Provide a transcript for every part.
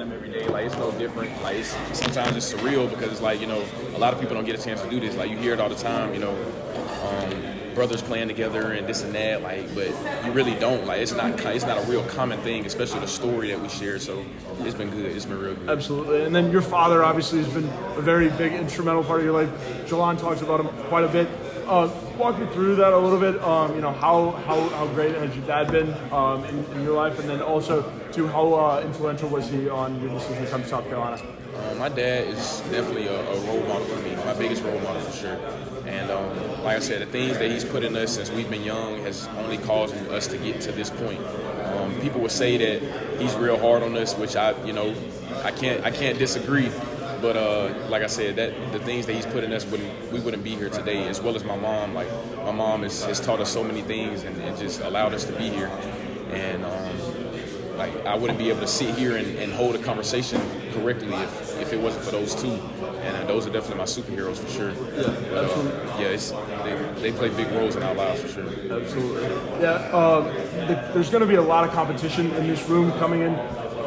them every day. Like, it's no different. Like, sometimes it's surreal because it's like, a lot of people don't get a chance to do this. Like, you hear it all the time, brothers playing together and this and that, like, but you really don't. Like, it's not a real common thing, especially the story that we share. So it's been good. It's been real good. Absolutely. And then your father obviously has been a very big instrumental part of your life. Jalan talks about him quite a bit. Walk me through that a little bit. How great has your dad been in your life, and then also to how influential was he on your decision to come to South Carolina? My dad is definitely a role model for me, my biggest role model for sure. And like I said, the things that he's put in us since we've been young has only caused us to get to this point. People would say that he's real hard on us, which I can't disagree. But like I said, that the things that he's put in us, we wouldn't be here today, as well as my mom. Like, my mom has taught us so many things and just allowed us to be here. And like, I wouldn't be able to sit here and hold a conversation correctly if it wasn't for those two. And those are definitely my superheroes for sure. Yeah, absolutely. They play big roles in our lives for sure. Absolutely. Yeah, there's going to be a lot of competition in this room coming in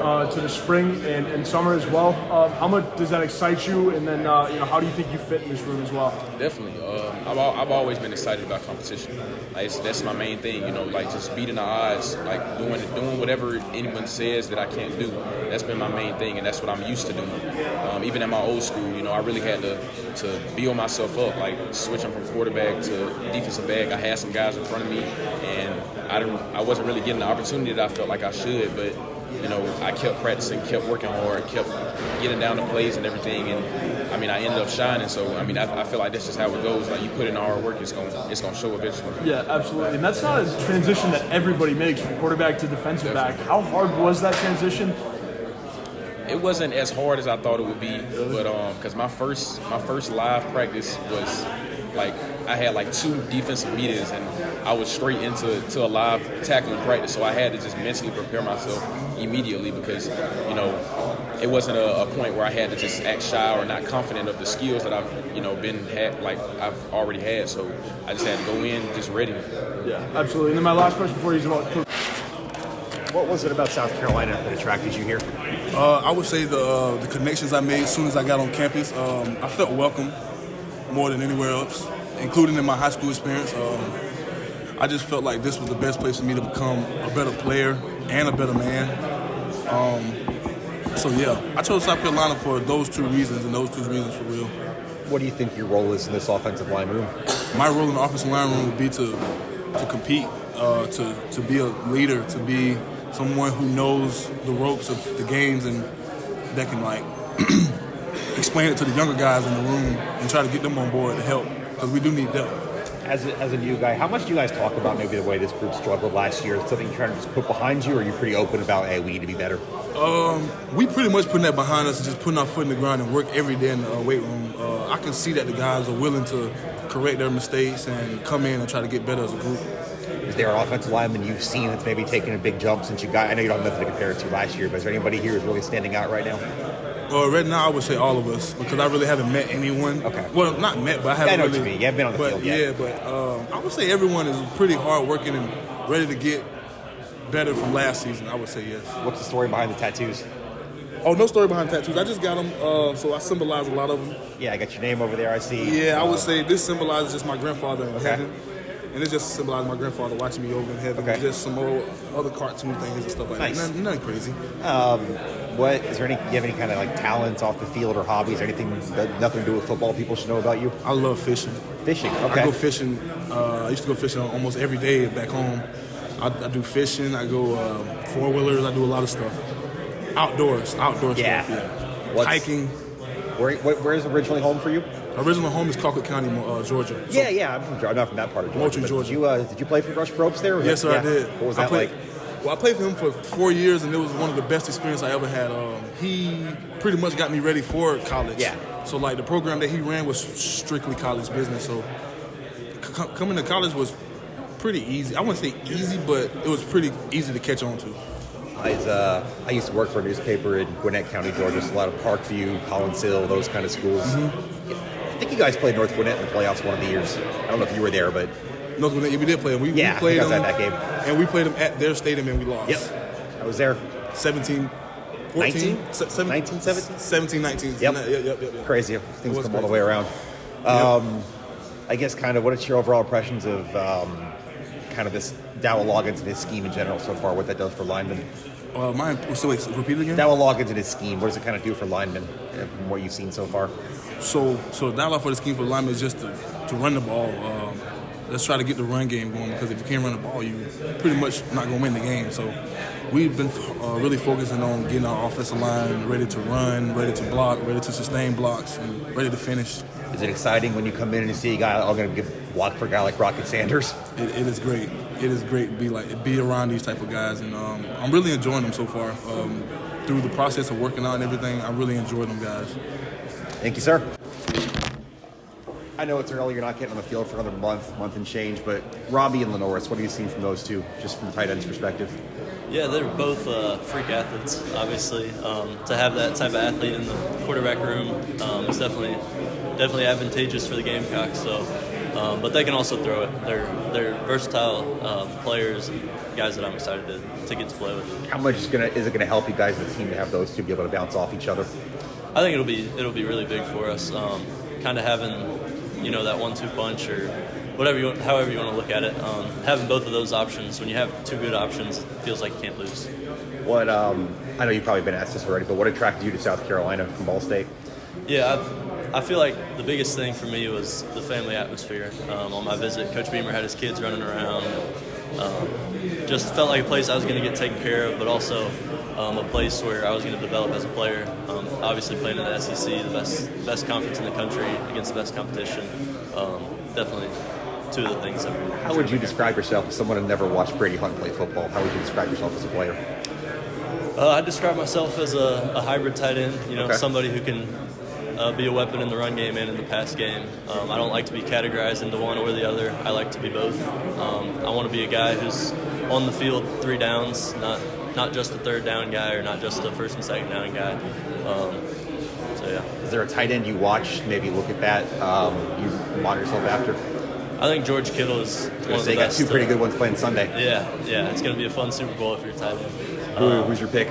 to the spring and summer as well. How much does that excite you? And then, how do you think you fit in this room as well? Definitely. I've always been excited about competition. Like, that's my main thing. Like, just beating the odds, like doing whatever anyone says that I can't do. That's been my main thing, and that's what I'm used to doing. Even at my old school, I really had to build myself up, like switching from quarterback to defensive back. I had some guys in front of me, and I wasn't really getting the opportunity that I felt like I should, but I kept practicing, kept working hard, kept getting down the plays and everything, and I ended up shining. So I feel like that's just how it goes. Like, you put in the hard work, it's gonna show eventually. Yeah, absolutely. And that's not a transition that everybody makes from quarterback to defensive back. How hard was that transition? It wasn't as hard as I thought it would be, but because my first live practice was like, I had like 2 defensive meetings and I was straight into a live tackling practice, so I had to just mentally prepare myself immediately because it wasn't a point where I had to just act shy or not confident of the skills that I've I've already had, so I just had to go in just ready. Yeah, absolutely. And then my last question for you is about what was it about South Carolina that attracted you here? I would say the connections I made as soon as I got on campus. I felt welcome more than anywhere else, including in my high school experience. I just felt like this was the best place for me to become a better player and a better man. I chose South Carolina for those 2 reasons, and those 2 reasons for real. What do you think your role is in this offensive line room? My role in the offensive line room would be to compete, to be a leader, to be someone who knows the ropes of the games and that can explain it to the younger guys in the room and try to get them on board to help, because we do need depth. As a new guy, how much do you guys talk about maybe the way this group struggled last year? Is it something you're trying to just put behind you, or are you pretty open about, hey, we need to be better? We pretty much putting that behind us and just putting our foot in the ground and work every day in the weight room. I can see that the guys are willing to correct their mistakes and come in and try to get better as a group. Is there an offensive lineman you've seen that's maybe taken a big jump since you got? I know you don't have nothing to compare it to last year, but is there anybody here who's really standing out right now? Right now, I would say all of us, because I really haven't met anyone. Okay. Well, not met, but I haven't I know really. what you mean. You haven't been on the field yet. Yeah, but I would say everyone is pretty hard working and ready to get better from last season. I would say yes. What's the story behind the tattoos? Oh, no story behind tattoos. I just got them, so I symbolize a lot of them. Yeah, I got your name over there, I see. Yeah, I would say this symbolizes just my grandfather in heaven. And it just symbolizes my grandfather watching me over in heaven. Okay. Just some old other cartoon things and stuff like that. Nothing crazy. What is there? Do you have any kind of like talents off the field or hobbies? Anything that nothing to do with football people should know about you? I love fishing. Fishing. Okay. I go fishing. I used to go fishing almost every day back home. I do fishing. I go 4-wheelers. I do a lot of stuff. Outdoors stuff. Yeah. Hiking. Where's originally home for you? Original home is Gamecock County, Georgia. So, I'm not from that part of Georgia. Moultrie, Georgia. Did you play for Rush Probst there? Yes, sir, I did. What was that like? Well, I played for him for 4 years, and it was one of the best experiences I ever had. He pretty much got me ready for college. Yeah. So, like, the program that he ran was strictly college business. So, coming to college was pretty easy. I wouldn't say easy, but it was pretty easy to catch on to. I used to work for a newspaper in Gwinnett County, Georgia. So a lot of Parkview, Collinsville, those kind of schools. Mm-hmm. I think you guys played North Gwinnett in the playoffs one of the years. I don't know if you were there, but North Gwinnett, we did play them. We played them at that game, and we played them at their stadium, and we lost. Yep, I was there. 17. 19? 17? 19, 17? 17, 19. Yep. Yep. Crazy. Things was come all the crazy. way around. Yep. I guess kind of what are your overall impressions of kind of this Dow Loggins and his scheme in general so far, what that does for linemen? So wait, repeat it again? Dow Loggins and his scheme, what does it kind of do for linemen from what you've seen so far? So the dialogue for the scheme for the linemen is just to run the ball. Let's try to get the run game going, because if you can't run the ball, you pretty much not going to win the game. So we've been really focusing on getting our offensive line ready to run, ready to block, ready to sustain blocks, and ready to finish. Is it exciting when you come in and you see a guy all going to get blocked for a guy like Rocket Sanders? It is great. It is great to be around these type of guys, and I'm really enjoying them so far. Through the process of working out and everything, I really enjoy them guys. Thank you, sir. I know it's early, you're not getting on the field for another month and change, but Robbie and Lenoris, what have you seen from those two, just from the tight end's perspective? Yeah, they're both freak athletes, obviously. To have that type of athlete in the quarterback room is definitely advantageous for the Gamecocks. So, but they can also throw it. They're versatile players and guys that I'm excited to get to play with. How much is it gonna help you guys as a team to have those two be able to bounce off each other? I think it'll be really big for us. Kind of having that 1-2 punch or however you want to look at it. Having both of those options, when you have two good options, it feels like you can't lose. What I know you've probably been asked this already, but what attracted you to South Carolina from Ball State? Yeah, I feel like the biggest thing for me was the family atmosphere. On my visit, Coach Beamer had his kids running around. Just felt like a place I was going to get taken care of, but also a place where I was going to develop as a player. Obviously playing in the SEC, the best conference in the country against the best competition. Definitely two of the things that were. How would you describe yourself as someone who never watched Brady Hunt play football? How would you describe yourself as a player? I describe myself as a hybrid tight end. Okay. Somebody who can be a weapon in the run game and in the pass game. I don't like to be categorized into one or the other. I like to be both. I want to be a guy who's on the field 3 downs, not just a third down guy or not just a first and second down guy. So yeah. Is there a tight end you watch, maybe look at that, you model yourself after? I think George Kittle is one of the best. They got 2 pretty good ones playing Sunday. Yeah. It's going to be a fun Super Bowl if you're a tight end. Who's your pick?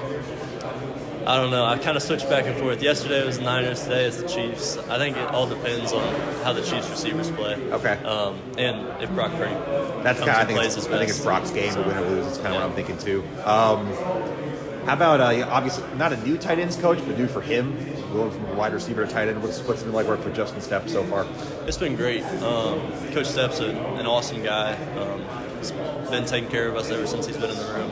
I don't know. I kind of switched back and forth. Yesterday it was the Niners. Today it's the Chiefs. I think it all depends on how the Chiefs receivers play. Okay. And if Brock Purdy That's kind of, I think it's Brock's game to win or lose. It's kind of what I'm thinking too. How about obviously not a new tight ends coach, but new for him, going from wide receiver to tight end? What's it been like working for Justin Stepp so far? It's been great. Coach Stepp's an awesome guy. He's been taking care of us ever since he's been in the room.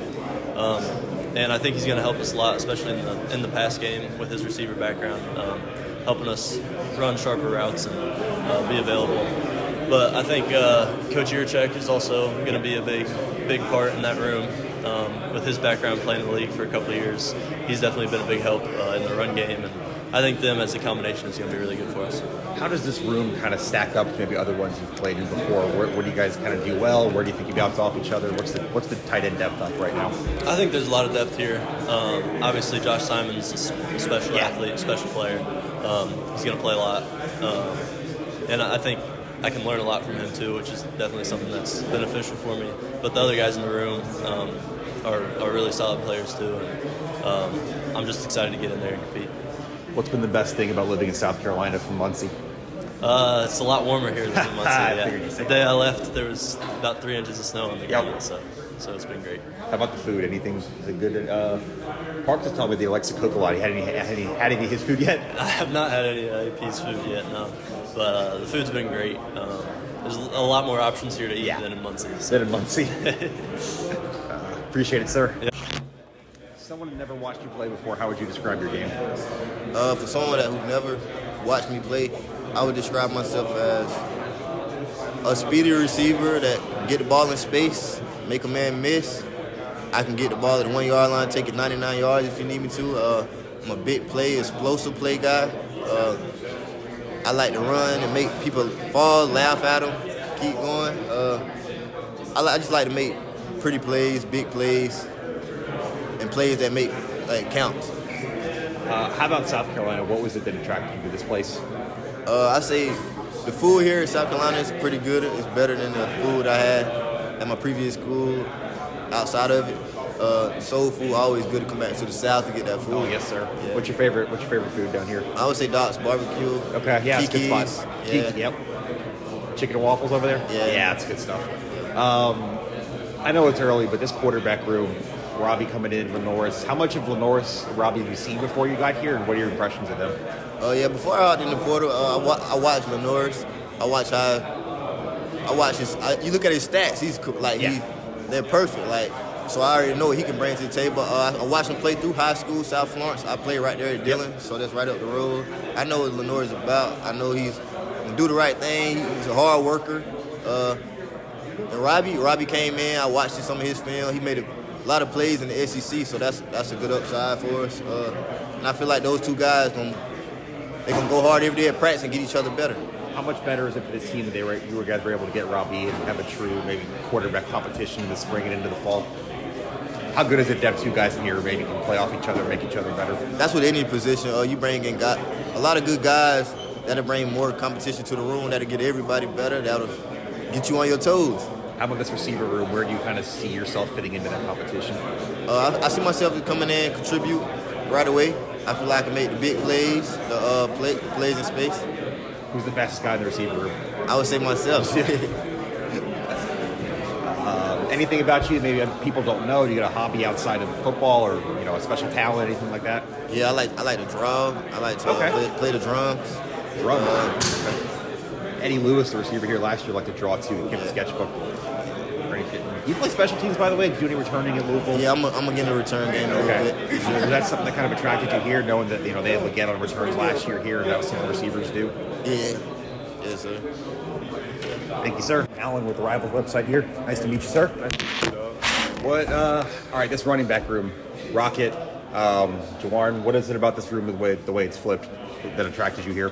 And I think he's going to help us a lot, especially in the pass game with his receiver background, helping us run sharper routes and be available. But I think Coach Yurchek is also going to be a big part in that room. With his background playing in the league for a couple of years, he's definitely been a big help in the run game. And I think them as a combination is going to be really good for us. How does this room kind of stack up to maybe other ones you've played in before? Where do you guys kind of do well? Where do you think you bounce off each other? What's the tight end depth like right now? I think there's a lot of depth here. Obviously, Josh Simon's a special athlete, a special player. He's going to play a lot. And I think I can learn a lot from him too, which is definitely something that's beneficial for me. But the other guys in the room are really solid players too. And I'm just excited to get in there and compete. What's been the best thing about living in South Carolina from Muncie? It's a lot warmer here than in Muncie. figured you'd The say day I left, there was about 3 inches of snow on the ground, so it's been great. How about the food? Anything is it good? Parks was telling me that he likes to cook a lot. Had any of his food yet? I have not had any AP's food yet, no. But the food's been great. There's a lot more options here to eat than in Muncie. Than in Muncie. Appreciate it, sir. Yeah. Someone who never watched you play before, how would you describe your game? For someone who never watched me play, I would describe myself as a speedy receiver that get the ball in space, make a man miss. I can get the ball at the 1 yard line, take it 99 yards if you need me to. I'm a big play, explosive play guy. I like to run and make people fall, laugh at them, keep going. I just like to make pretty plays, big plays, and plays that make counts. How about South Carolina? What was it that attracted you to this place? I say the food here in South Carolina is pretty good. It's better than the food I had at my previous school outside of it. Soul food, always good to come back to the South to get that food. Oh yes, sir. Yeah. What's your favorite food down here? I would say Doc's Barbecue. Okay, yeah, it's a good Kiki's. spot. Yeah. Kiki, yep. Chicken and waffles over there? Yeah. It's good stuff. I know it's early, but this quarterback room, Robbie coming in, Lenoris. How much of Lenoris, Robbie, have you seen before you got here, and what are your impressions of them? Before I hopped in the portal, I watched Lenoris. I watch his. You look at his stats. They're perfect. Like, so I already know what he can bring to the table. I watched him play through high school, South Florence. I played right there at Dillon, so that's right up the road. I know what Lenoir is about. I know he's gonna do the right thing. He's a hard worker. And Robbie came in. I watched some of his film. He made a lot of plays in the SEC, so that's a good upside for us. And I feel like those two guys gonna go hard every day at practice and get each other better. How much better is it for this team that you guys were able to get Robbie and have a true maybe quarterback competition in the spring and into the fall? How good is it to have two guys in here who maybe can play off each other, make each other better? That's what any position. You bring in a lot of good guys that'll bring more competition to the room. That'll get everybody better. That'll get you on your toes. How about this receiver room? Where do you kind of see yourself fitting into that competition? I see myself coming in, contribute right away. I feel like I can make the big plays, the plays in space. Who's the fastest guy in the receiver room? I would say myself. Anything about you that maybe people don't know? Do you got a hobby outside of football, or a special talent, anything like that? Yeah, I like to draw. I like to play the drums. Drums. Eddie Lewis, the receiver here last year, liked to draw too. Give a sketchbook. You play special teams, by the way? Do you do any returning at Louisville? Yeah, I'm gonna get in the return game a little bit. Was that something that kind of attracted you here, knowing that they had to get on returns last year here, and that was something receivers do? Yeah. Yes, sir. Thank you, sir. Alan with the Rivals website here. Nice to meet you, sir. Nice to meet you, dog. What? All right, this running back room, Rocket, Jawarn. What is it about this room, the way it's flipped, that attracted you here?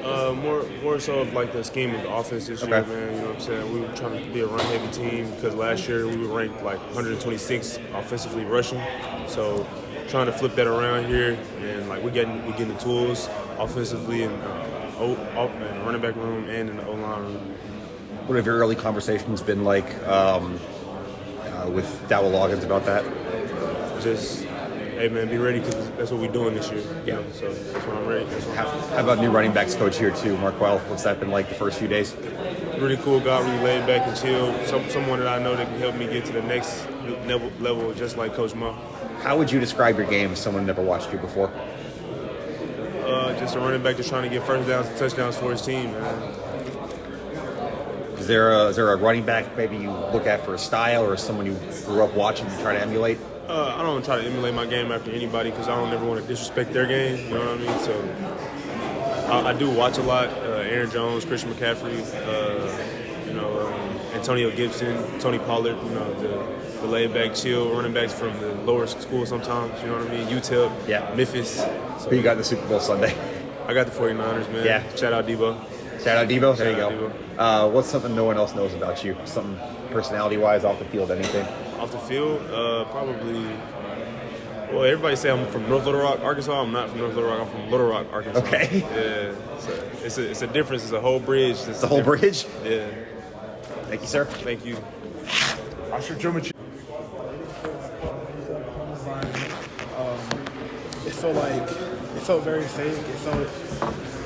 More so of like the scheme of the offense this year, man. You know what I'm saying? We were trying to be a run-heavy team because last year we were ranked like 126 offensively rushing. So trying to flip that around here, and like we're getting the tools offensively and in the running back room and in the O-line room. What have your early conversations been like with Dowell Loggins about that? Just, hey man, be ready because that's what we're doing this year. Yeah. So that's what I'm ready. How about new running backs coach here too, Marquell? What's that been like the first few days? Really cool guy, really laid back and chill. Someone that I know that can help me get to the next level, just like Coach Mo. How would you describe your game if someone never watched you before? Just a running back just trying to get first downs and touchdowns for his team, man. Is there a running back maybe you look at for a style, or someone you grew up watching and try to emulate? I don't try to emulate my game after anybody because I don't ever want to disrespect their game. You know what I mean? So I do watch a lot. Aaron Jones, Christian McCaffrey, Antonio Gibson, Tony Pollard. The laid back, chill running backs from the lower school sometimes. You know what I mean? UTEP, Memphis. So who you got in the Super Bowl Sunday? I got the 49ers, man. Yeah. Shout out Debo. Shout out Debo. There you Shout go. out What's something no one else knows about you? Something personality-wise, off the field, anything? Off the field, probably. Well, everybody say I'm from North Little Rock, Arkansas. I'm not from North Little Rock. I'm from Little Rock, Arkansas. Okay. Yeah. So it's a difference. It's a whole bridge. It's a whole bridge? Yeah. Thank you, sir. Thank you. I should jump with you. It felt very fake. It felt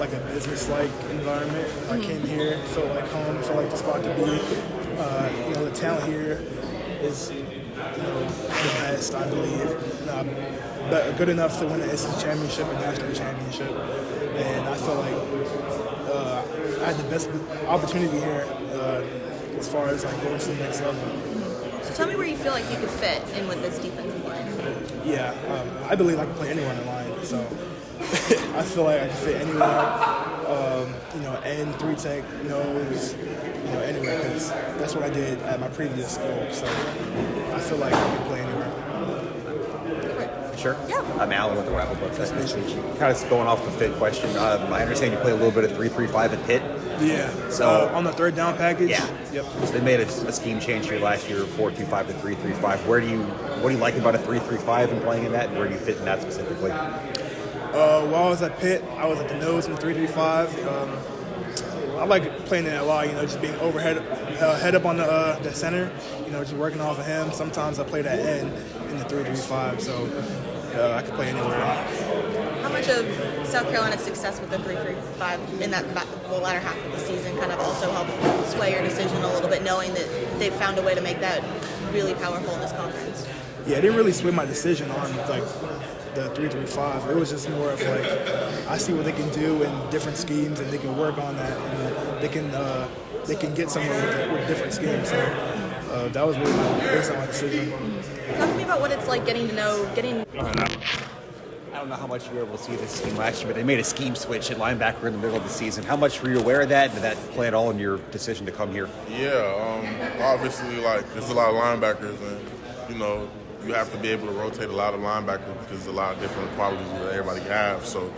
like a business-like environment. I came here, it felt like home, it felt like the spot to be. The talent here is, the best, I believe. But good enough to win the SEC championship and national championship. And I felt like I had the best opportunity here as far as like going to the next level. So tell me where you feel like you could fit in with this defensive line. Yeah, I believe I can play anywhere in the line. So I feel like I can fit anywhere. End, 3-tech, nose, anywhere, because that's what I did at my previous school. So I feel like I can play anywhere. Sure. Yeah. I'm Alan with the Rival website. Nice to meet you. Kind of going off the fit question. I understand you play a little bit of 3-3-5 at Pitt. Yeah. So on the third down package. Yeah. Yep. So they made a scheme change here last year, 4-2-5 to 3-3-5. What do you like about a 3-3-5 and playing in that, and where do you fit in that specifically? While I was at Pitt, I was at the nose in the 3-3-5. I like playing in that law, just being overhead, head up on the center, just working off of him. Sometimes I play that end in the 3-3-5, so I can play anywhere. How much of South Carolina's success with the 3-3-5 in the latter half of the season kind of also helped sway your decision a little bit, knowing that they've found a way to make that really powerful in this conference? Yeah, it didn't really sway my decision on the 3-3-5. It was just more of I see what they can do in different schemes, and they can work on that, and they can get somewhere with different schemes. So that was really based on my decision. Talk to me about what it's like getting to know. I don't know how much you were able to see this scheme last year, but they made a scheme switch at linebacker in the middle of the season. How much were you aware of that? Did that play at all in your decision to come here? Yeah, obviously, there's a lot of linebackers, and you have to be able to rotate a lot of linebackers because there's a lot of different qualities that everybody have. So,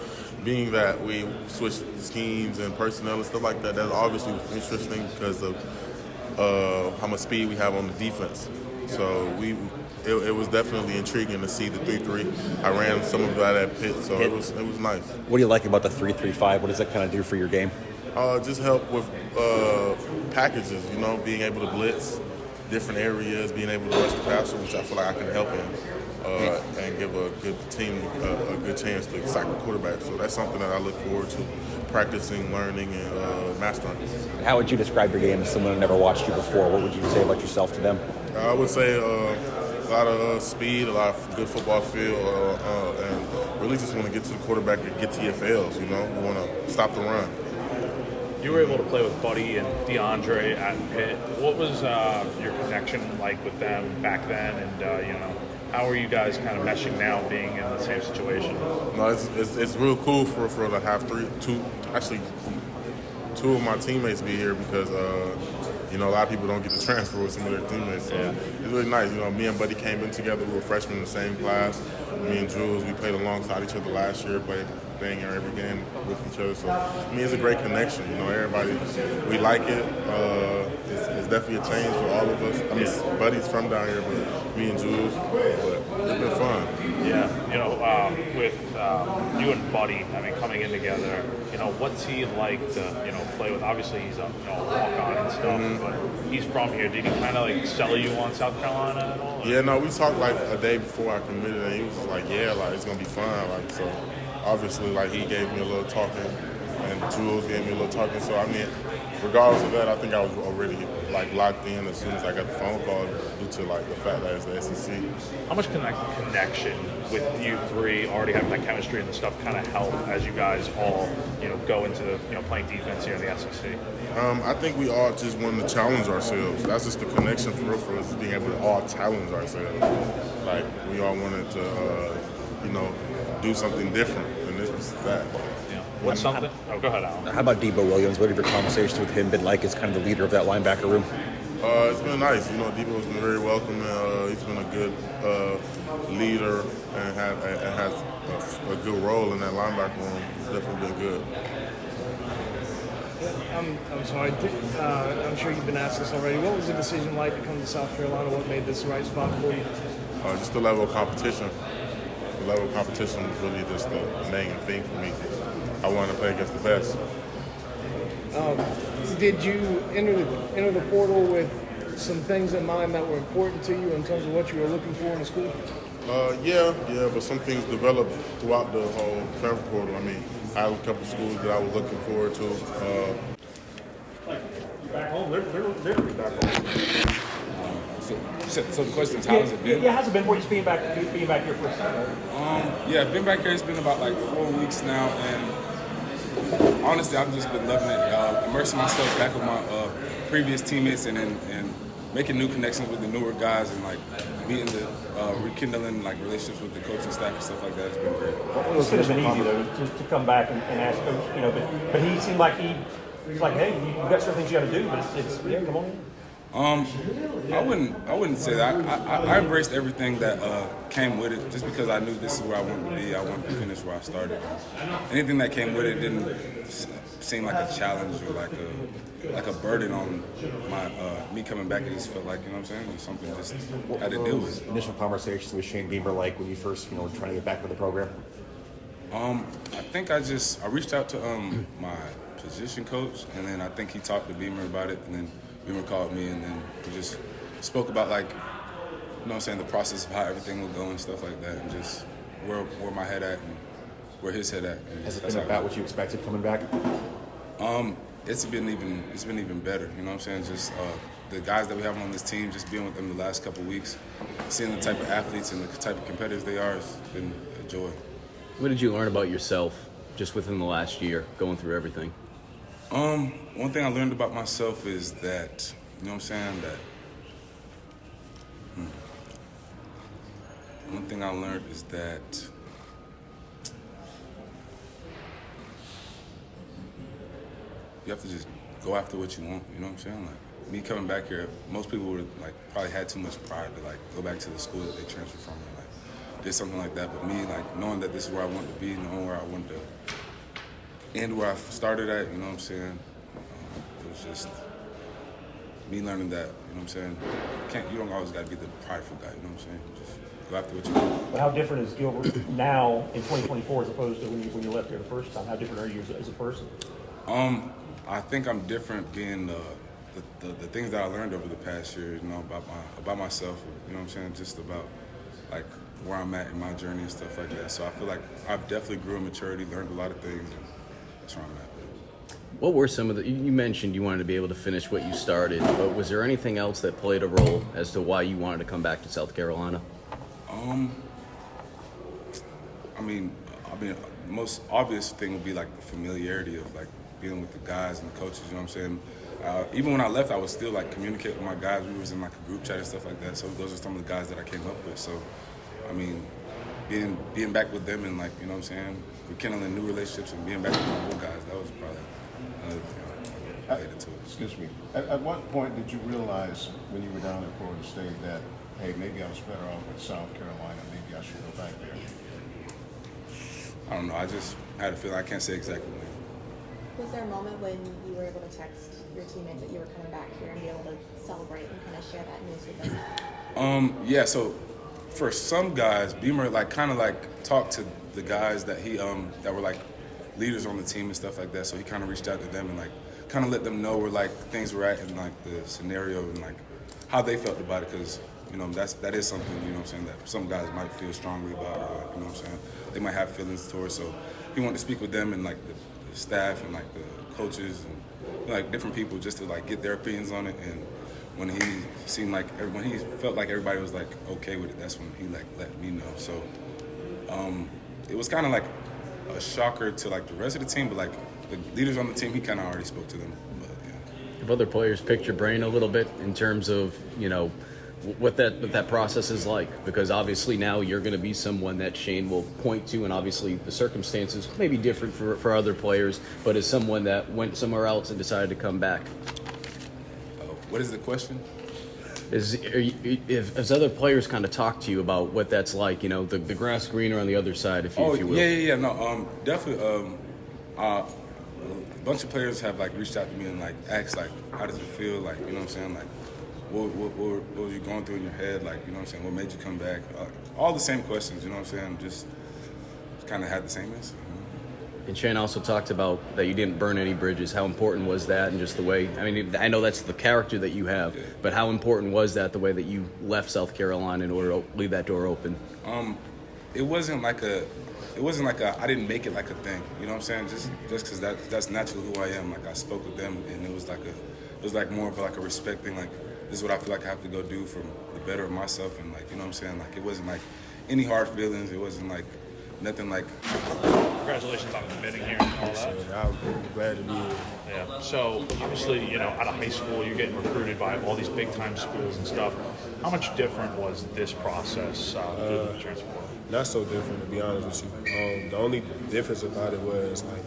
being that we switched schemes and personnel and stuff like that, that obviously was interesting because of how much speed we have on the defense. So it was definitely intriguing to see the 3-3. I ran some of that at Pitt, so it was nice. What do you like about the 3-3-5? What does that kind of do for your game? Just help with packages, being able to blitz different areas, being able to rush the passer, which I feel like I can help in, and give a good team a good chance to sack the quarterback. So that's something that I look forward to practicing, learning, and mastering. How would you describe your game to someone who never watched you before? What would you say about yourself to them? I would say a lot of speed, a lot of good football feel, and really just want to get to the quarterback and get to your fails. We want to stop the run. You were able to play with Buddy and DeAndre at Pitt. What was your connection like with them back then? And how are you guys kind of meshing now, being in the same situation? No, it's real cool for to have two of my teammates be here because a lot of people don't get to transfer with some of their teammates. So it's really nice. Me and Buddy came in together. We were freshmen in the same class. Me and Jules, we played alongside each other last year, played thing or every game with each other. So it's a great connection. Everybody, we like it. It's definitely a change for all of us. I mean, Buddy's from down here, but me and Jules, but it's been fun. Yeah, with you and Buddy, coming in together, what's he like to, play with? Obviously, he's a walk-on and stuff, but he's from here. Did he kind of sell you on South Carolina at all? Yeah, no, we talked a day before I committed, and he was like, "Yeah, it's gonna be fun." So obviously, he gave me a little talking, and Jules gave me a little talking. So regardless of that, I think I was already locked in as soon as I got the phone call due to the fact that it's the SEC. How much connection with you three already having that chemistry and the stuff kind of help as you guys all go into the playing defense here in the SEC? I think we all just wanted to challenge ourselves. That's just the connection for us, is being able to all challenge ourselves. We all wanted to do something different, and this was that. What's something? Go ahead, Alan. How about Debo Williams? What have your conversations with him been like as kind of the leader of that linebacker room? It's been nice. Debo's been very welcoming. He's been a good leader and has a good role in that linebacker room. He's definitely been good. I'm sorry. I'm sure you've been asked this already. What was the decision like to come to South Carolina? What made this the right spot for you? Just the level of competition. The level of competition was really just the main thing for me. I wanted to play against the best. Did you enter the portal with some things in mind that were important to you in terms of what you were looking for in a school? Yeah, but some things developed throughout the whole transfer portal. I had a couple schools that I was looking forward to. Back home, they're back home. So the question is, how has it been? Yeah, how's it been for you being back here for a second? I've been back here. It's been about 4 weeks now, and honestly, I've just been loving it. Immersing myself back with my previous teammates and making new connections with the newer guys and meeting rekindling relationships with the coaching staff and stuff like that. It's been great. It could have been easy though to come back and ask coach, but he seemed like he's like, hey, you've got certain things you got to do, but it's come on in. I wouldn't say that. I embraced everything that came with it, just because I knew this is where I wanted to be. I wanted to finish where I started. Anything that came with it didn't seem like a challenge or like a burden on me coming back. It just felt like, it was something just had to deal with. Initial conversations with Shane Beamer when you first trying to get back with the program? I think I reached out to my position coach, and then I think he talked to Beamer about it, and then Beamer called me, and then we just spoke about, like, you know what I'm saying, the process of how everything will go and stuff like that, and just where my head at and where his head at. And Has it been about what you expected coming back? It's been even better. You know what I'm saying? Just the guys that we have on this team, just being with them the last couple of weeks, seeing the type of athletes and the type of competitors they are, has been a joy. What did you learn about yourself just within the last year, going through everything? One thing I learned about myself is that, you know what I'm saying, that one thing I learned is that you have to just go after what you want, you know what I'm saying? Like, me coming back here, most people would like probably had too much pride to like go back to the school that they transferred from and like did something like that. But me, like, knowing that this is where I wanted to be, knowing where I wanted to end where I started at, you know what I'm saying? It was just me learning that, you know what I'm saying? You don't always got to be the prideful guy, you know what I'm saying? Just go after what you want. But how different is Gilbert now in 2024 as opposed to when you left here the first time? How different are you as a person? I think I'm different being the things that I learned over the past year, you know, about myself, you know what I'm saying? Just about like where I'm at in my journey and stuff like that. So I feel like I've definitely grew in maturity, learned a lot of things, and that's where I'm at. What were some of the, you mentioned you wanted to be able to finish what you started, but was there anything else that played a role as to why you wanted to come back to South Carolina? I mean, the most obvious thing would be like the familiarity of like dealing with the guys and the coaches, you know what I'm saying? Even when I left, I was still like communicating with my guys. We was in like a group chat and stuff like that. So those are some of the guys that I came up with. So, I mean, being back with them and like, you know what I'm saying, rekindling new relationships and being back with my old guys, that was probably another thing related to it. Excuse me. At what point did you realize when you were down at Florida State that, hey, maybe I was better off with South Carolina, maybe I should go back there? I don't know. I just had a feeling. I can't say exactly when. Was there a moment when you were able to text your teammates that you were coming back here and be able to celebrate and kind of share that news with them? Yeah. So for some guys, Beamer like kind of like talked to the guys that he that were like leaders on the team and stuff like that. So he kind of reached out to them and like kind of let them know where like things were at and like the scenario and like how they felt about it, because you know that is something, you know what I'm saying, that some guys might feel strongly about, or, you know what I'm saying, they might have feelings towards. So he wanted to speak with them and like the staff and like the coaches and like different people just to like get their opinions on it. And when he seemed like when he felt like everybody was like okay with it, that's when he like let me know. So it was kind of like a shocker to like the rest of the team, but like the leaders on the team, he kind of already spoke to them. But yeah. Have other players picked your brain a little bit in terms of, you know, what that process is like? Because obviously now you're going to be someone that Shane will point to, and obviously the circumstances may be different for other players, but as someone that went somewhere else and decided to come back. What is the question? As other players kind of talk to you about what that's like, you know, the grass greener on the other side, if you will. Yeah. No, definitely. A bunch of players have like reached out to me and like asked like, how does it feel? Like, you know what I'm saying? Like, what were you going through in your head? Like, you know what I'm saying? What made you come back? All the same questions, you know what I'm saying? Just kind of had the same answer. And Shane also talked about that you didn't burn any bridges. How important was that? And just the way, I mean, I know that's the character that you have, but how important was that, the way that you left South Carolina in order to leave that door open? It wasn't like a I didn't make it like a thing, you know what I'm saying? Just because that's naturally who I am. Like, I spoke with them, and it was like more of like a respect thing. Like, this is what I feel like I have to go do for the better of myself, and like, you know what I'm saying? Like, it wasn't like any hard feelings. It wasn't like nothing like. Congratulations on committing here and all that. I'm glad to be here. Yeah. So obviously, you know, out of high school, you're getting recruited by all these big time schools and stuff. How much different was this process through the transfer portal? Not so different, to be honest with you. The only difference about it was like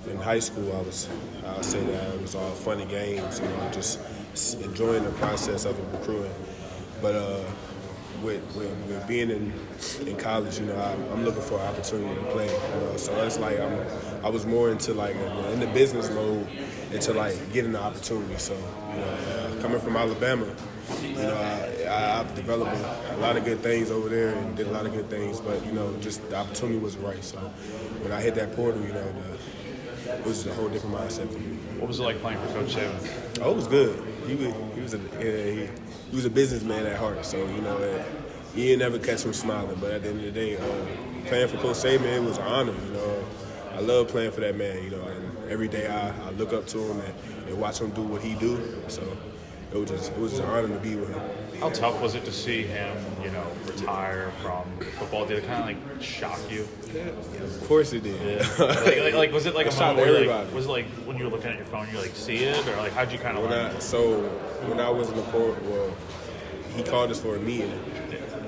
in high school, I'll say that it was all fun and games, you know, just enjoying the process of recruiting. But with being in college, you know, I'm looking for an opportunity to play, you know. So it's like I was more into like in the business mode into like getting the opportunity. So, you know, coming from Alabama, you know, I've developed a lot of good things over there and did a lot of good things, but you know, just the opportunity wasn't right. So when I hit that portal, you know, it was just a whole different mindset for me. What was it like playing for Coach Saban? Oh, it was good. He was a businessman at heart, so you ain't never catch him smiling. But at the end of the day, playing for Coach Saban, it was an honor. I love playing for that man. And every day I look up to him and watch him do what he do. So it was just an honor to be with him. How tough was it to see him, retire from football? Did it kind of like shock you? Yeah, of course it did. Yeah. like was it like a moment where was it like when you were looking at your phone, you like see it, or like how'd you kind of learn? When I was in the court, he called us for a meeting,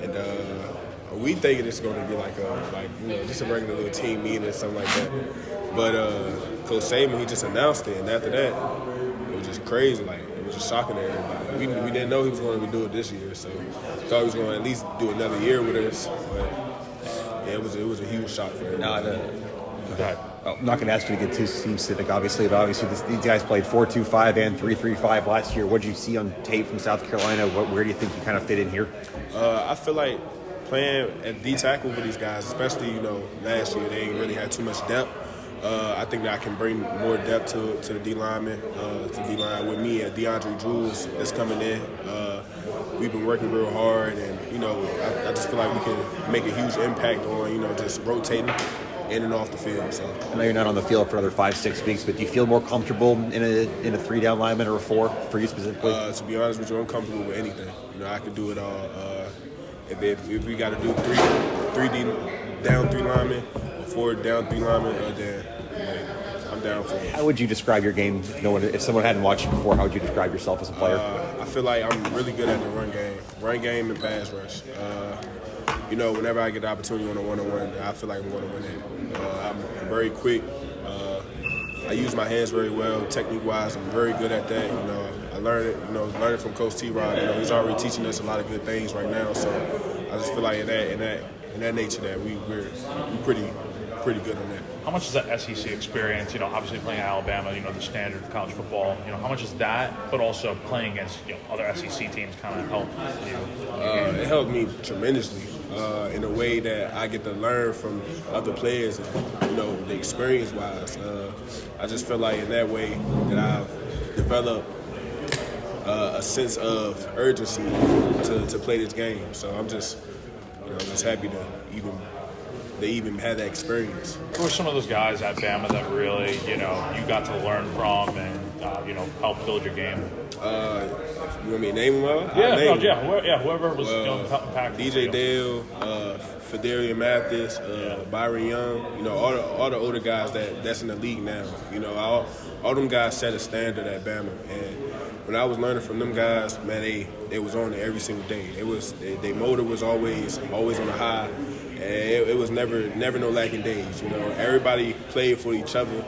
and we thinking it's going to be like just a regular little team meeting or something like that. But Coach Saban, he just announced it, and after that, it was just crazy. Like it was just shocking to everybody. We didn't know he was going to do it this year, so thought he was going to at least do another year with us. But yeah, it was a huge shock for everybody. I'm not going to ask you to get too specific, obviously, but obviously these guys played 4-2-5 and 3-3-5 last year. What did you see on tape from South Carolina? Where do you think you kind of fit in here? I feel like playing at D tackle with these guys, especially last year, they ain't really had too much depth. I think that I can bring more depth to the D lineman, to D line with me and DeAndre Jules that's coming in. We've been working real hard, and I just feel like we can make a huge impact on just rotating in and off the field. So I know you're not on the field for another 5-6 weeks, but do you feel more comfortable in a 3-down lineman or a 4 for you specifically? To be honest with you, I'm comfortable with anything. I can do it all. If we got to do 3 down 3 linemen, 4 down 3 linemen, then I'm down for it. How would you describe your game? If someone hadn't watched you before, how would you describe yourself as a player? I feel like I'm really good at the run game and pass rush. Whenever I get the opportunity on a one-on-one, I feel like I'm going to win it. I'm very quick. I use my hands very well, technique-wise. I'm very good at that. I learned it. Learning from Coach T-Rod. He's already teaching us a lot of good things right now. So I just feel like in that nature that we're pretty good on that. How much is that SEC experience? Obviously playing at Alabama, the standard of college football. How much is that, but also playing against other SEC teams kind of help you? It helped me tremendously in a way that I get to learn from other players, and, the experience-wise. I just feel like in that way that I've developed a sense of urgency to play this game. So I'm just happy to even had that experience. Who are some of those guys at Bama that really, you got to learn from and, help build your game? You want me to name them all? Whoever was impactful. DJ Dale, Fidelian Mathis, Byron Young, all the older guys that's in the league now. All them guys set a standard at Bama. And when I was learning from them guys, man, they was on it every single day. Their motor was always on the high. And it was never no lacking days. Everybody played for each other,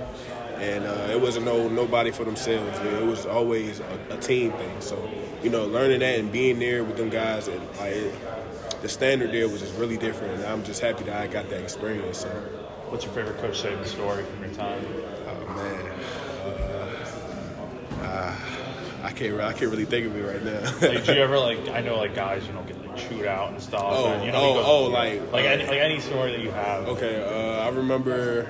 and it wasn't nobody for themselves. It was always a team thing. So, learning that and being there with them guys, and the standard there was just really different. And I'm just happy that I got that experience. So, what's your favorite Coach Saban story from your time? Oh man, I can't really think of it right now. Did you ever I know guys get chewed out and stuff. Any story that you have. Okay, I remember.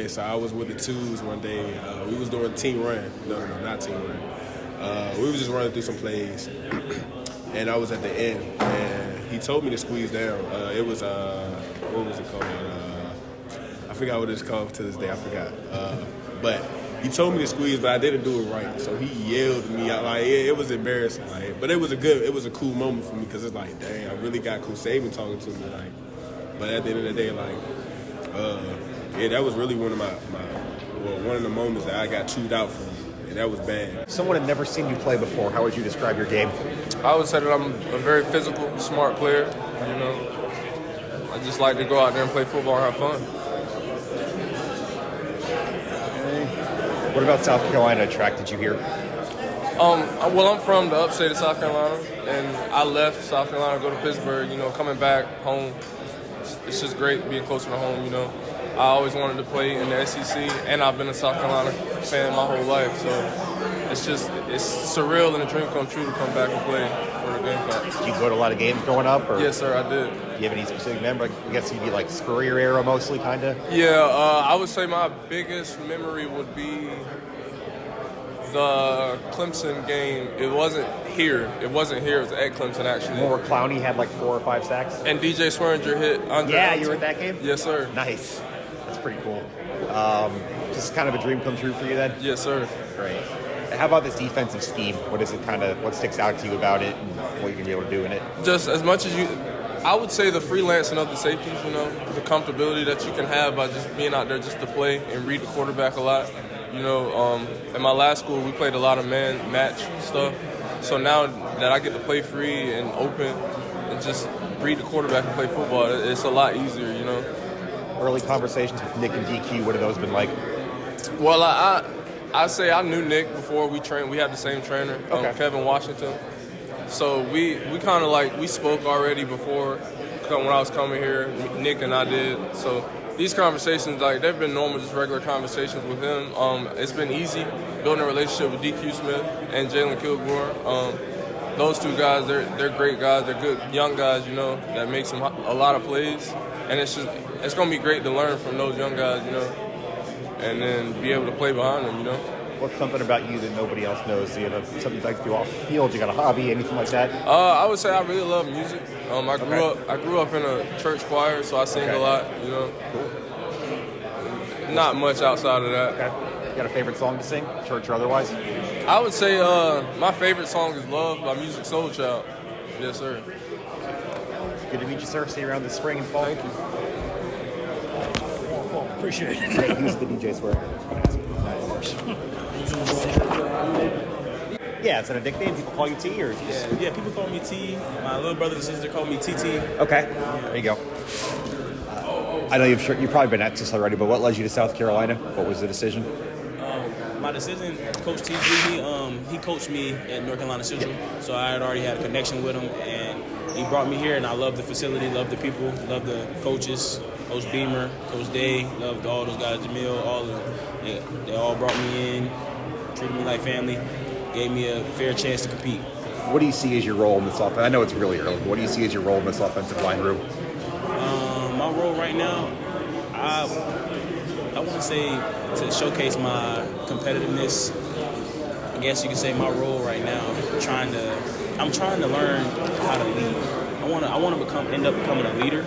So I was with the twos one day. We was doing team run. No, not team run. We was just running through some plays, and I was at the end, and he told me to squeeze down. It was what was it called? I forgot what it's called to this day. I forgot. But he told me to squeeze, but I didn't do it right. So he yelled at me. It was embarrassing. But it was a cool moment for me because it's like, dang, I really got Coach Saban talking to me. But at the end of the day, that was really one of one of the moments that I got chewed out from, and that was bad. Someone had never seen you play before. How would you describe your game? I would say that I'm a very physical, smart player. I just like to go out there and play football and have fun. What about South Carolina attracted you here? Well, I'm from the upstate of South Carolina, and I left South Carolina to go to Pittsburgh. Coming back home, it's just great being closer to home. I always wanted to play in the SEC, and I've been a South Carolina fan my whole life. So it's surreal and a dream come true to come back and play for the Gamecocks. Did you go to a lot of games growing up? Or? Yes, sir, I did. Do you have any specific memory? I guess you'd be like Spurrier era mostly, kind of? Yeah, I would say my biggest memory would be the Clemson game. It wasn't here. It was at Clemson, actually. Where Clowney had like 4 or 5 sacks? And DJ Swearinger hit Andre. Yeah, you were at that game? Yes, sir. Nice. That's pretty cool. Just kind of a dream come true for you then? Yes, sir. Great. How about this defensive scheme? What sticks out to you about it and what you're going to be able to do in it? Just as much as I would say the freelancing of the safeties, the comfortability that you can have by just being out there just to play and read the quarterback a lot. In my last school, we played a lot of man match stuff. So now that I get to play free and open and just read the quarterback and play football, it's a lot easier, Early conversations with Nick and DQ, what have those been like? Well, I say I knew Nick before we trained. We had the same trainer, Kevin Washington. So we kind of we spoke already before when I was coming here. Nick and I did. So these conversations, they've been normal, just regular conversations with him. It's been easy building a relationship with DQ Smith and Jalen Kilgore. Those two guys, they're great guys. They're good young guys, that makes them a lot of plays. And it's going to be great to learn from those young guys, and then be able to play behind them, What's something about you that nobody else knows? Do you have something you like to do off the field? You got a hobby, anything like that? I would say I really love music. I grew up in a church choir, so I sing a lot, Cool. Not much outside of that. Okay. You got a favorite song to sing, church or otherwise? I would say my favorite song is Love by Music Soul Child. Yes, sir. Good to meet you, sir. See you around this spring and fall. Thank you. Appreciate it. Great. Who's the DJ swear? Yeah, is that a nickname? People call you T or just... Yeah, people call me T. My little brother and sister call me TT. Okay, there you go. I know you've probably been at this already, but what led you to South Carolina? What was the decision? My decision, Coach TG, he coached me at North Carolina Central, so I had already had a connection with him, and he brought me here, and I love the facility, love the people, love the coaches, Coach Beamer, Coach Day, loved all those guys, Jamil, all of them. They all brought me in, treated me like family, gave me a fair chance to compete. What do you see as your role in this offense? I know it's really early, but what do you see as your role in this offensive line room? My role right now, I want to say to showcase my competitiveness. I guess you could say my role right now, I'm trying to learn how to lead. I want to end up becoming a leader.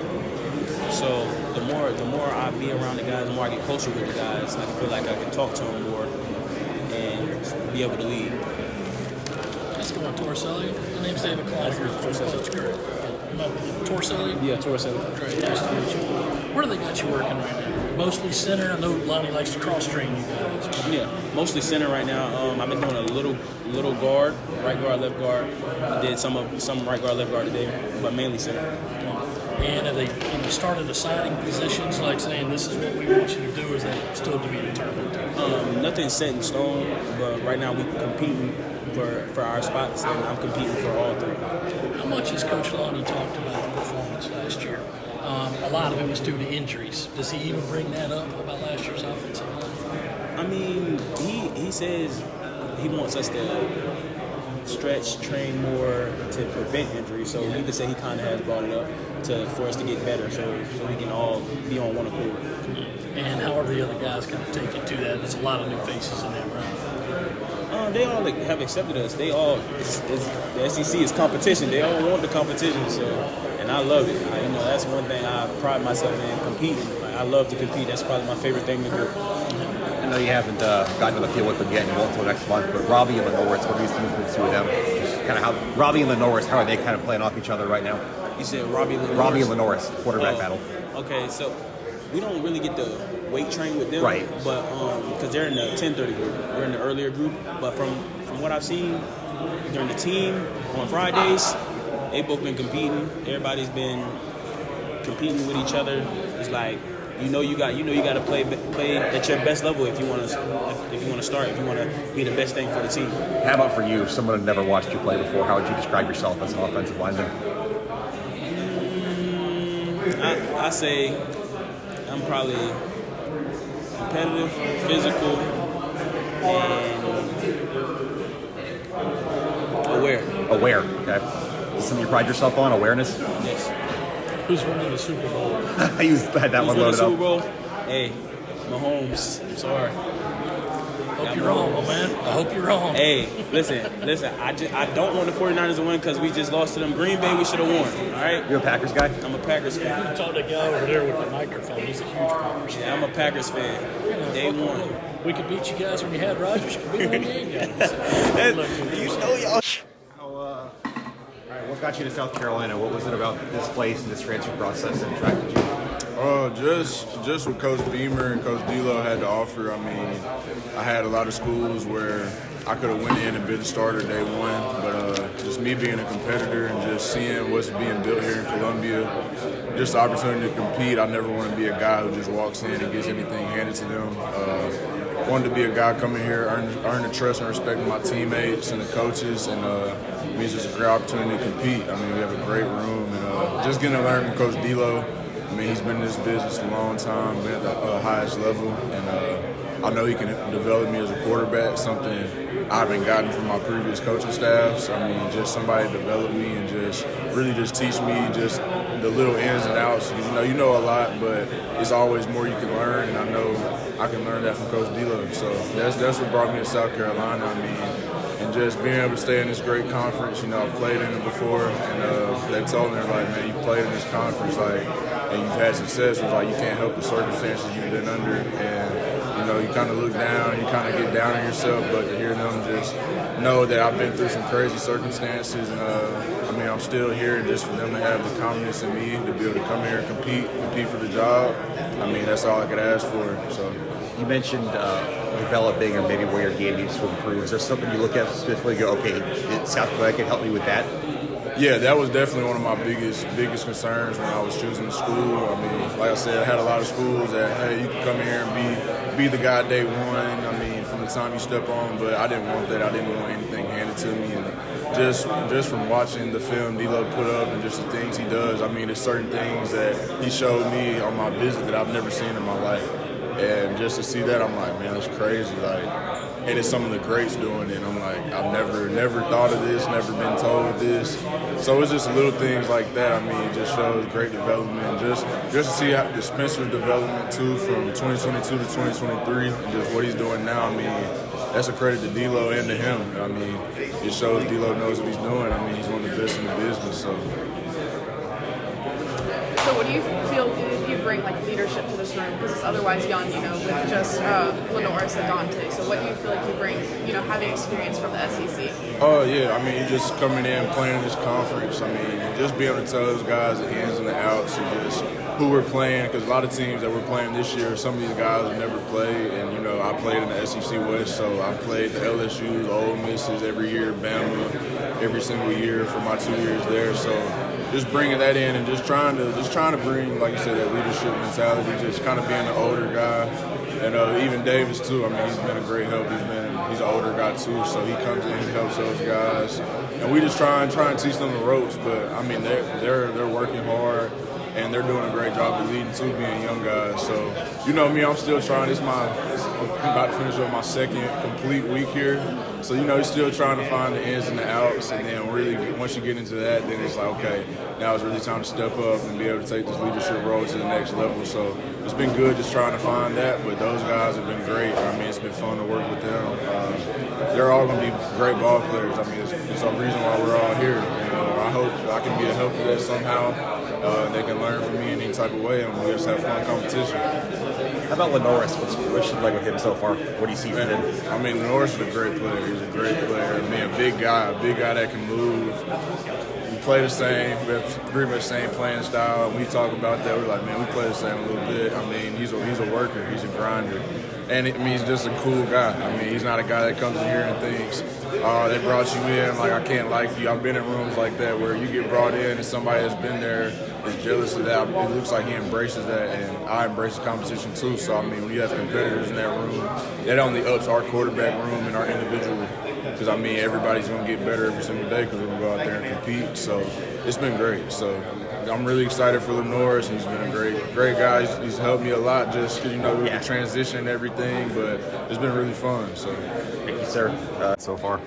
So the more I be around the guys, the more I get closer with the guys, I feel like I can talk to them more and be able to lead. Let's go on Torselli. My name's David Cloninger. That's great. Torselli? Yeah, Torselli. Great, nice to meet you. Where do they got you working right now? Mostly center? I know Lonnie likes to cross-train you guys. But... Yeah, mostly center right now. I've been doing a little guard, right guard, left guard. I did some right guard, left guard today, but mainly center. And have they started assigning positions, like saying this is what we want you to do, or is that still to be determined? Nothing's set in stone, but right now we're competing for our spots, and I'm competing for all three. How much has Coach Lonnie talked about the performance last year? A lot of it was due to injuries. Does he even bring that up about last year's offensive line? I mean, he says he wants us to stretch, train more to prevent injury. So he could say he kind of has brought it up for us to get better, so we can all be on one accord. And however the other guys kind of take it to that, there's a lot of new faces in that round. They all have accepted us. They all, the SEC is competition. They all want the competition, and I love it. That's one thing I pride myself in, competing. I love to compete. That's probably my favorite thing to do. I know you haven't gotten to the field with them yet, and you won't until next month, but Robbie and Lenoris, what do you see with the two of them? Just kind of how Robbie and Lenoris, how are they kind of playing off each other right now? You said Robbie and Lenoris? Robbie and Lenoris, quarterback battle. Okay, so we don't really get the weight train with them, right? But because they're in the 10:30 group, we're in the earlier group. But from what I've seen during the team on Fridays, they've both been competing. Everybody's been competing with each other. It's like you got to play at your best level if you want to start, if you want to be the best thing for the team. How about for you, if someone had never watched you play before, how would you describe yourself as an offensive lineman? I say I'm probably competitive, physical, and aware. Aware, okay. Is something you pride yourself on, awareness? Yes. Who's winning the Super Bowl? You had that Who's one winning loaded the Super up. Bowl? Hey, Mahomes. I'm sorry. Hope you're wrong, my man. I hope you're wrong. Hey, listen. I don't want the 49ers to win because we just lost to them. Green Bay, we should have won. All right. You a Packers guy? I'm a Packers fan. You talk to the guy over there with the microphone. He's a huge Packers fan. Yeah, I'm a Packers fan. Day one. We could beat you guys when you had Rodgers. Could be one game, guys. You know y'all. All right, what got you to South Carolina? What was it about this place and this transfer process that attracted you? Just what Coach Beamer and Coach D'Lo had to offer. I mean, I had a lot of schools where I could have went in and been a starter day one, but just me being a competitor and just seeing what's being built here in Columbia, just the opportunity to compete. I never want to be a guy who just walks in and gets anything handed to them. Wanted to be a guy coming here, earn the trust and respect of my teammates and the coaches, and it means it's a great opportunity to compete. I mean, we have a great room, and just getting to learn from Coach D'Lo. I mean, he's been in this business a long time, been at the highest level, and I know he can develop me as a quarterback, something I haven't gotten from my previous coaching staffs. I mean, just somebody to develop me and just really just teach me just the little ins and outs. You know a lot, but it's always more you can learn, and I know I can learn that from Coach D'Lo. So that's what brought me to South Carolina. I mean, and just being able to stay in this great conference. I've played in it before, and they told me, like, man, you've played in this conference, like, and you've had success. It was like, you can't help the circumstances you've been under, and you kind of look down, you kind of get down on yourself, but to hear them just know that I've been through some crazy circumstances, and I mean, I'm still here, just for them to have the confidence in me to be able to come here and compete for the job. I mean, that's all I could ask for. So. You mentioned developing or maybe where your game needs to improve. Is there something you look at specifically and go, okay, South Carolina can help me with that? Yeah, that was definitely one of my biggest concerns when I was choosing the school. I mean, like I said, I had a lot of schools that, hey, you can come here and be the guy day one. I mean, from the time you step on, but I didn't want that. I didn't want anything handed to me. And just from watching the film D-Lo put up and just the things he does, I mean, there's certain things that he showed me on my visit that I've never seen in my life. And just to see that, I'm like, man, that's crazy. Like, and it's some of the greats doing it. I'm like, I've never thought of this, never been told this. So it's just little things like that. I mean, it just shows great development. Just to see how the Spencer's development too, from 2022 to 2023, and just what he's doing now. I mean, that's a credit to D'Lo and to him. I mean, it shows D'Lo knows what he's doing. I mean, he's one of the best in the business. So what do you feel you bring, like, leadership to this room? Because it's otherwise young, with just Lenoris and Dante. So what do you feel like you bring, having experience from the SEC? Oh, yeah. I mean, just coming in, playing in this conference. I mean, just being able to tell those guys the ins and the outs and just who we're playing. Because a lot of teams that we're playing this year, some of these guys have never played. And, I played in the SEC West, so I played the LSUs, Ole Misses every year, Bama, every single year for my 2 years there. So just bringing that in and just trying to bring, like you said, that leadership mentality, just kind of being an older guy. And even Davis too. I mean, he's been a great help. He's an older guy too, so he comes in and helps those guys. And we just try and teach them the ropes. But I mean, they're working hard and they're doing a great job of leading too, being young guys. So me, I'm still trying. I'm about to finish up my second complete week here. So, you're still trying to find the ins and the outs, and then really, once you get into that, then it's like, okay, now it's really time to step up and be able to take this leadership role to the next level. So it's been good just trying to find that, but those guys have been great. I mean, it's been fun to work with them. They're all going to be great ball players. I mean, it's a reason why we're all here. I hope I can be a help to that somehow. They can learn from me in any type of way, and we just have fun competition. How about Lenoris? What's you like with him so far? What do you see from him? I mean, Lenoris is a great player. He's a great player. I mean, a big guy that can move. We play the same. We have pretty much the same playing style. And we talk about that. We're like, man, we play the same a little bit. I mean, he's a worker. He's a grinder. And he's just a cool guy. I mean, he's not a guy that comes in here and thinks, oh, they brought you in, like, I can't like you. I've been in rooms like that where you get brought in and somebody that's been there is jealous of that. It looks like he embraces that, and I embrace the competition too. So, I mean, when you have competitors in that room, that only ups our quarterback room and our individual. Because, I mean, everybody's going to get better every single day because we're going to go out there and compete. So, it's been great. So, I'm really excited for Lenoris. He's been a great guy. He's helped me a lot just because, with the transition and everything, but it's been really fun. So, thank you, sir, so far.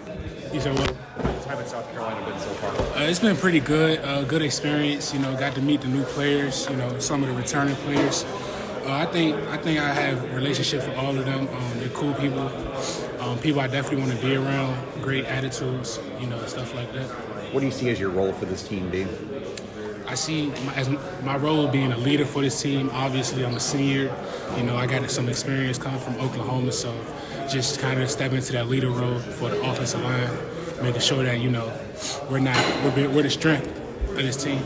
You said what? How has South Carolina been so far? It's been pretty good. Good experience. Got to meet the new players. Some of the returning players. I think I have a relationship with all of them. They're cool people. People I definitely want to be around. Great attitudes. Stuff like that. What do you see as your role for this team, Dean? I see as my role being a leader for this team. Obviously, I'm a senior. I got some experience coming from Oklahoma, so just kind of step into that leader role for the offensive line, making sure that we're the strength of this team.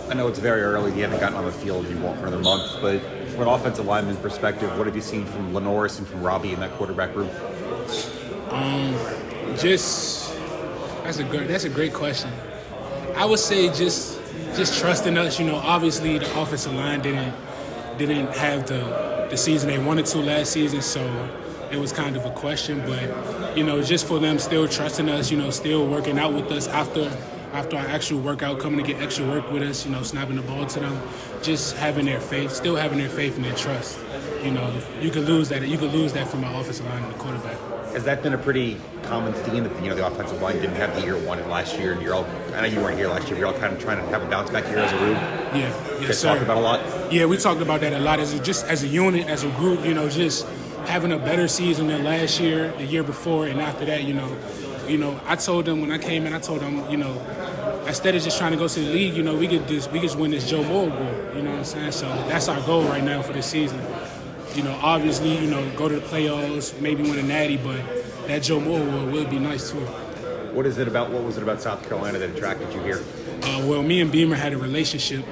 I know it's very early. You haven't gotten on the field. You won't for another month, but from an offensive lineman's perspective, what have you seen from Lenoris and from Robbie in that quarterback room? That's a great question. I would say just trusting us. Obviously the offensive line didn't have the season they wanted to last season, so it was kind of a question. But just for them still trusting us, still working out with us after our actual workout, coming to get extra work with us, snapping the ball to them, just having their faith, still having their faith and their trust. You could lose that. You could lose that from our offensive line and the quarterback. Has that been a pretty common theme that the offensive line didn't have the year one last year, and I know you weren't here last year, but you're all kind of trying to have a bounce back year as a room? Yeah, you guys talked about a lot. Yeah, we talked about that a lot as a unit, as a group. Just having a better season than last year, the year before, and after that, I told them when I came in, instead of just trying to go to the league, we could just win this Joe Moore Award. You know what I'm saying? So that's our goal right now for this season. Obviously, go to the playoffs, maybe win a natty, but that Joe Moore Award would be nice too. What was it about South Carolina that attracted you here? Well, me and Beamer had a relationship.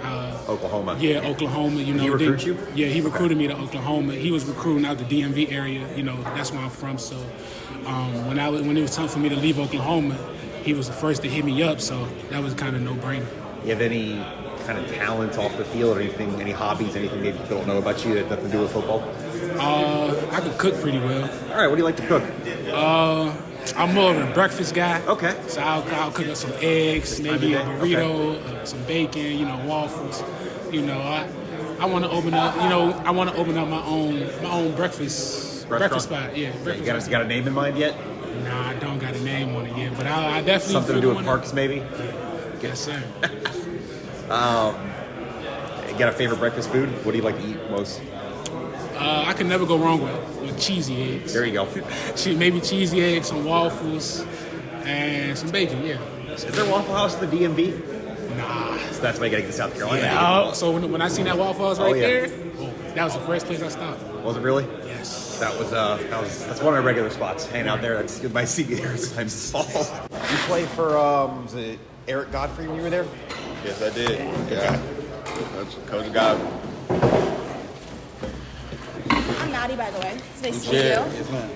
Oklahoma. Yeah, Oklahoma. He recruit you? Yeah, he recruited me to Oklahoma. He was recruiting out the DMV area. That's where I'm from. So when it was time for me to leave Oklahoma, he was the first to hit me up. So that was kind of no-brainer. You have any kind of talent off the field or anything, any hobbies, anything maybe people don't know about you that have nothing to do with football? I can cook pretty well. All right, what do you like to cook? I'm more of a breakfast guy. Okay. So I'll cook up some eggs, maybe a burrito, some bacon, waffles. I want to open up. I want to open up my own breakfast spot. Yeah. You got a name in mind yet? Nah, I don't got a name on it yet, but I definitely something to do with parks, maybe. Yes, sir. You got a favorite breakfast food? What do you like to eat most? I can never go wrong with cheesy eggs. There you go. Maybe cheesy eggs, some waffles, and some bacon, yeah. Is there a Waffle House in the DMV? Nah. So that's why you got to get to South Carolina. Yeah, so when I seen that Waffle House there, that was the first place I stopped. Was it really? Yes. That's one of our regular spots. Hanging out there. That's my seat here sometimes. You played for was it Eric Godfrey when you were there? Yes, I did. Yeah. Coach Godfrey. I'm Maddie, by the way. It's nice to meet Jared. you. Yes, ma'am.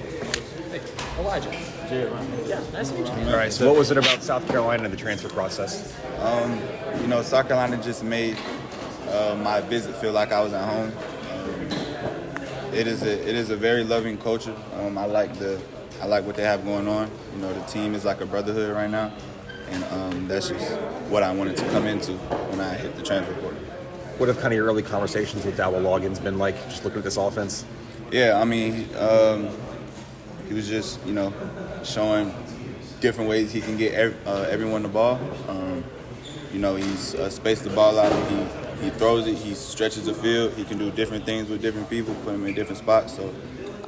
Hey, Elijah. Jared. Yeah, nice to meet you. All right. So what was it about South Carolina and the transfer process? South Carolina just made my visit feel like I was at home. It is a very loving culture. I like what they have going on. The team is like a brotherhood right now, and that's just what I wanted to come into when I hit the transfer portal. What have kind of your early conversations with Dowell Loggins been like, just looking at this offense? Yeah, I mean, he was just, showing different ways he can get everyone the ball. He's spaced the ball out. He throws it. He stretches the field. He can do different things with different people, put them in different spots. So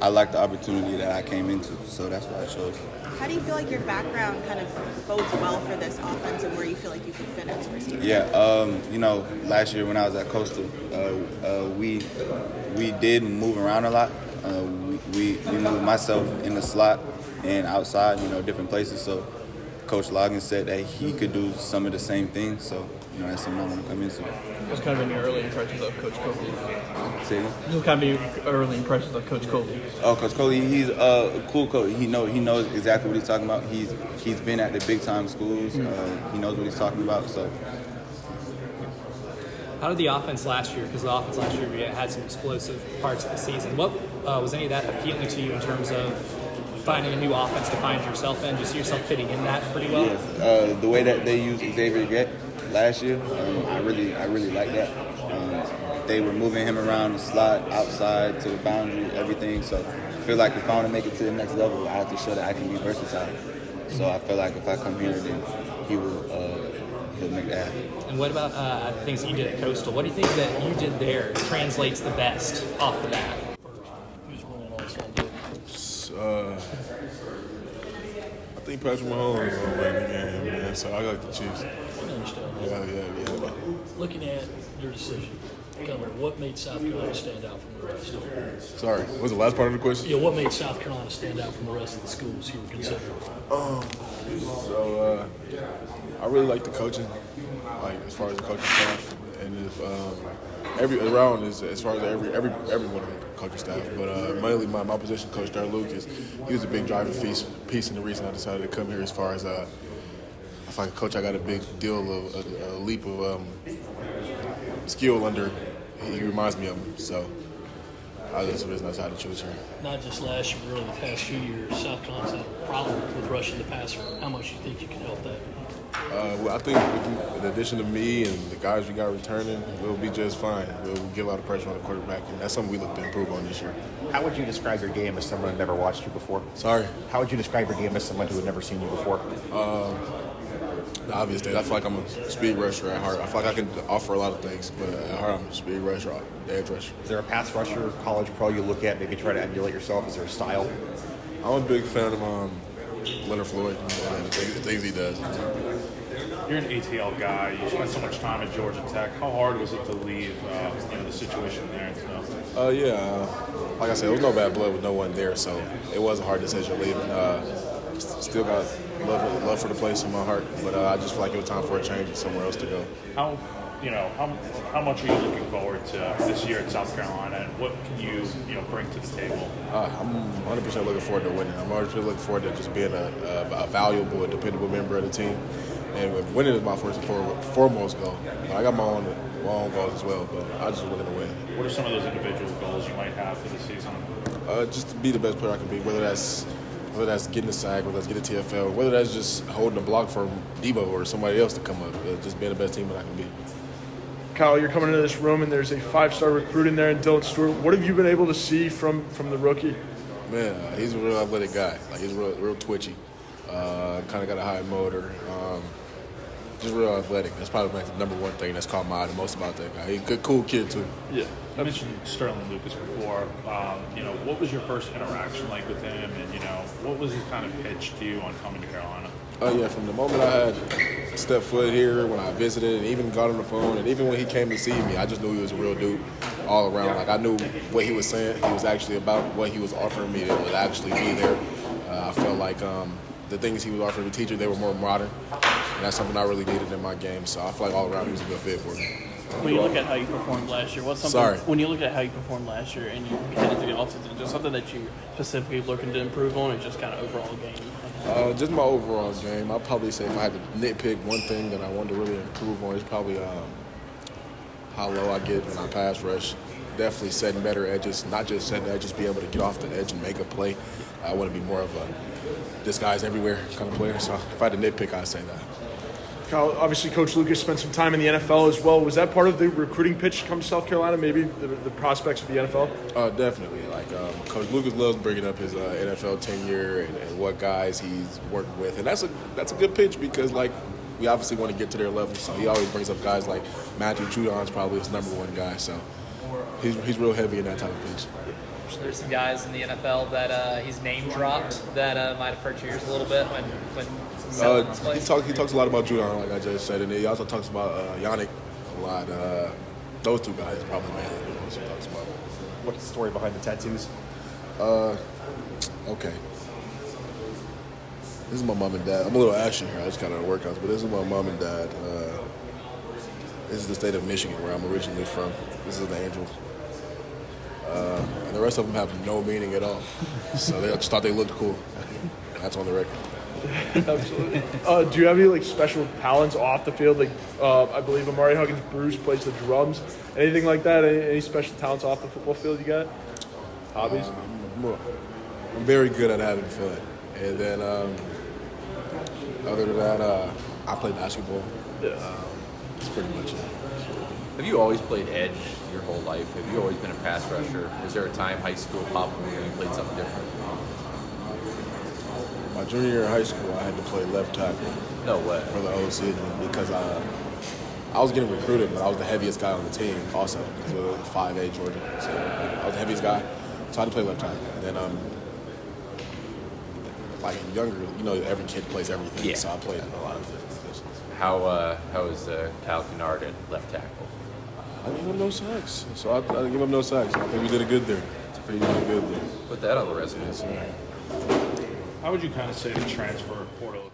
I like the opportunity that I came into. So that's why I chose. How do you feel like your background kind of bodes well for this offense and where you feel like you can fit as a receiver? Yeah, last year when I was at Coastal, we did move around a lot. We moved myself in the slot and outside, different places. So Coach Loggins said that he could do some of the same things. So, that's something I want to come into. What's kind of been your early impressions of Coach Coley? See? What kind of your early impressions of Coach Coley? Oh, Coach Coley, he's a cool coach. He knows exactly what he's talking about. He's been at the big time schools. He knows what he's talking about. So. How did the offense last year? Because the offense last year we had some explosive parts of the season. What was any of that appealing to you in terms of finding a new offense to find yourself in? Do you see yourself fitting in that pretty well? Yes. The way that they use Xavier last year. I really like that. They were moving him around the slot, outside to the boundary, everything. So I feel like if I want to make it to the next level, I have to show that I can be versatile. So I feel like if I come here, then he'll make that happen. And what about things that you did at Coastal? What do you think that you did there translates the best off the bat? I think Patrick Mahomes is going to win the game, man. So I like the Chiefs. I understand that. Yeah. Looking at your decision, Governor, what made South Carolina stand out from the rest? Sorry, what was the last part of the question? Yeah, what made South Carolina stand out from the rest of the schools you were considering? I really like the coaching, like as far as the coaching staff, and if everyone of the coaching staff, but mainly my position coach, Darryl Lucas, he was a big driving piece in the reason I decided to come here. As far as I feel like a coach, I got a big deal of a leap of skill under. He reminds me of him, so that's the reason I decided to choose her. Not just last year, but really the past few years, South Carolina's had a problem with rushing the passer. How much do you think you can help that? Well, I think with the addition of me and the guys we got returning, we'll be just fine. We'll get a lot of pressure on the quarterback, and that's something we look to improve on this year. How would you describe your game as someone who never watched you before? Sorry? How would you describe your game as someone who had never seen you before? The obvious thing, I feel like I'm a speed rusher at heart. I feel like I can offer a lot of things, but at heart I'm a speed rusher, edge rusher. Is there a pass rusher, college pro you look at, maybe try to emulate yourself? Is there a style? I'm a big fan of Leonard Floyd and the things he does. You're an ATL guy. You spent so much time at Georgia Tech. How hard was it to leave the situation there and stuff? Like I said, there was no bad blood with no one there, so it was a hard decision leaving. Still got love for the place in my heart, but I just feel like it was time for a change and somewhere else to go. How much are you looking forward to this year at South Carolina, and what can you bring to the table? I'm 100% looking forward to winning. I'm 100% looking forward to just being a valuable and dependable member of the team. And winning is my first and foremost goal. I got my own goals as well, but I just want to win. What are some of those individual goals you might have for the season? Just to be the best player I can be, whether that's getting a sack, whether that's getting a TFL, whether that's just holding a block for Debo or somebody else to come up. Just being the best team that I can be. Kyle, you're coming into this room and there's a 5-star recruit in there in Dylan Stewart. What have you been able to see from the rookie? Man, he's a real athletic guy. Like he's real twitchy. Kind of got a high motor. Just real athletic. That's probably like the number one thing that's caught my eye the most about that guy. He's a good, cool kid too. Yeah. You mentioned Sterling Lucas before. What was your first interaction like with him, and what was his kind of pitch to you on coming to Carolina? From the moment I had stepped foot here, when I visited, and even got on the phone, and even when he came to see me, I just knew he was a real dude all around. Like I knew what he was saying. He was actually about what he was offering me. It would actually be there. I felt like the things he was offering me teaching, they were more modern. And that's something I really needed in my game. So I feel like all around he was a good fit for me. When you look at how you performed last year, what's something? When you look at how you performed last year and you head into the offseason, just something that you specifically looking to improve on, or just kind of overall game? Just my overall game. I'd probably say if I had to nitpick one thing that I wanted to really improve on, is probably how low I get when I pass rush. Definitely setting better edges, not just setting edges, be able to get off the edge and make a play. I want to be more of a this guy's everywhere kind of player. So if I had to nitpick, I'd say that. Kyle, obviously Coach Lucas spent some time in the NFL as well. Was that part of the recruiting pitch to come to South Carolina, maybe the prospects of the NFL? Definitely. Like Coach Lucas loves bringing up his NFL tenure and what guys he's worked with. And that's a good pitch because, like, we obviously want to get to their level. So he always brings up guys like Matthew Judon's probably his number one guy. So he's real heavy in that type of pitch. There's some guys in the NFL that he's name dropped that might have hurt your ears a little bit when he talks a lot about Judon, like I just said, and he also talks about Yannick a lot. Those two guys probably mainly the most he talks about. What's the story behind the tattoos? Okay. This is my mom and dad. I'm a little ashy here. I just kind of workouts, but this is my mom and dad. This is the state of Michigan, where I'm originally from. This is the Angels. And the rest of them have no meaning at all. So they just thought they looked cool. That's on the record. Absolutely. Do you have any special talents off the field? I believe Amari Huggins Bruce plays the drums. Anything like that? Any special talents off the football field you got? Hobbies? I'm very good at having fun. And then other than that, I play basketball. That's pretty much it. Have you always played edge your whole life? Have you always been a pass rusher? Was there a time, high school, pop, where you played something different? My junior year in high school, I had to play left tackle. No way. For the OC because I was getting recruited, but I was the heaviest guy on the team also because we were 5A Georgia. So I was the heaviest guy, so I had to play left tackle. And then, like younger, every kid plays everything. Yeah. So I played in a lot of different positions. How is Kyle Kennard at left tackle? I didn't give him no sacks, so I didn't give him no sacks. I think we did a good there. We did good there. Put that on the resume. Yes, sir. How would you kind of say the transfer portal